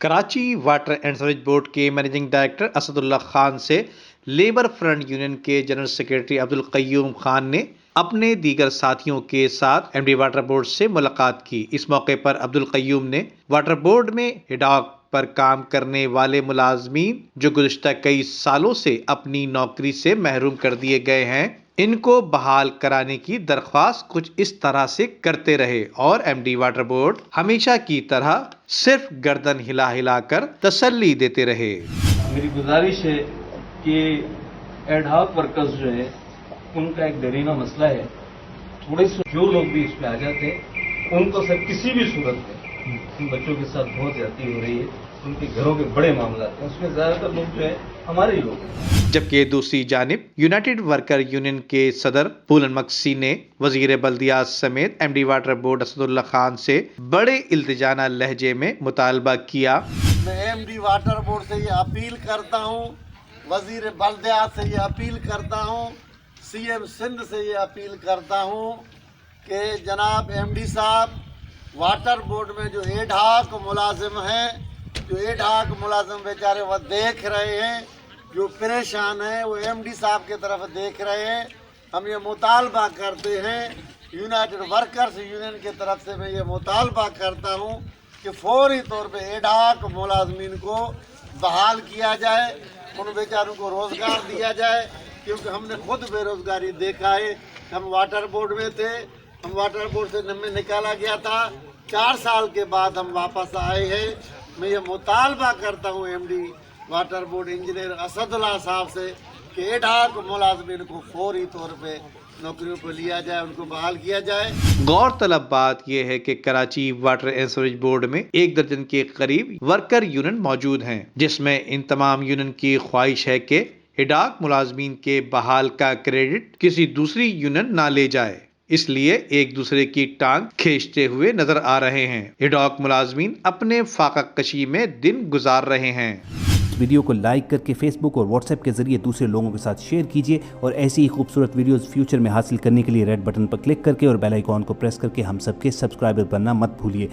Karachi water and sewerage board के managing director Asadullah Khan से labour front union के जनरल सेक्रेटरी अब्दुल कय्यूम खान ने अपने दीगर साथियों के साथ एमडी वाटर बोर्ड से मुलाकात की। इस मौके पर अब्दुल कय्यूम ने वाटर बोर्ड में हिडाक पर काम करने वाले मुलाजमीन जो गुज़िश्ता कई सालों से अपनी नौकरी से महरूम कर दिए गए हैं, इनको बहाल कराने की दरख्वास्त कुछ इस तरह से करते रहे और एमडी वाटर बोर्ड हमेशा की तरह सिर्फ गर्दन हिला हिला कर तसल्ली देते रहे। मेरी गुजारिश है कि एडहॉक वर्कर्स जो है उनका एक दरीना मसला है, थोड़े से जो लोग भी इसमें आ जाते हैं उनको सर किसी भी सूरत में इन बच्चों के साथ बहुत ज्यादती हो रही है, उनके घरों के बड़े मामला हैं, उसमें ज्यादातर लोग जो है हमारे ही लोग हैं। जबकि दूसरी जानिब यूनाइटेड वर्कर यूनियन के सदर पूलन मक्सी ने वजीर बल्दियात समेत MD water board Asadullah Khan से बड़े इल्तिजाना लहजे में मुतालबा किया। मैं एमडी वाटर बोर्ड से ये अपील करता हूँ, वजीर बल्दियात से ये अपील करता हूँ, सीएम सिंध से ये अपील करता हूँ कि जनाब एमडी साहब वाटर बोर्ड में जो एडहॉक मुलाजिम हैं, जो एडहॉक मुलाजिम बेचारे वो देख रहे हैं, जो परेशान हैं, वो एमडी साहब की तरफ देख रहे हैं। हम ये मुतालबा करते हैं, यूनाइटेड वर्कर्स यूनियन की तरफ से मैं ये मुतालबा करता हूँ कि फौरी तौर पे एडहॉक मुलाजमीन को बहाल किया जाए, उन बेचारों को रोज़गार दिया जाए, क्योंकि हमने खुद बेरोज़गारी देखा है। हम वाटर बोर्ड में थे, हम वाटर बोर्ड से नम्मे निकाला गया था, 4 साल के बाद हम वापस आए हैं। मैं ये मुतालबा करता हूँ MD water board engineer Asadullah साहब से कि एडहॉक मुलाजमीन को फौरी तौर पे नौकरियों पर लिया जाए, उनको बहाल किया जाए। गौरतलब बात यह है कि Karachi water and sewerage board में 1 दर्जन के करीब वर्कर यूनियन मौजूद हैं, जिसमें इन तमाम यूनियन की ख्वाहिश है कि हिडाक मुलाजमीन के बहाल का क्रेडिट किसी दूसरी यूनियन ना ले जाए, इसलिए एक दूसरे की टांग खींचते हुए नजर आ रहे हैं। हिडाक मुलाजमीन अपने फाका कशी में दिन गुजार रहे हैं। वीडियो को लाइक करके फेसबुक और व्हाट्सएप के जरिए दूसरे लोगों के साथ शेयर कीजिए और ऐसी ही खूबसूरत वीडियोस फ्यूचर में हासिल करने के लिए रेड बटन पर क्लिक करके और बेल आइकॉन को प्रेस करके हम सबके सब्सक्राइबर बनना मत भूलिए।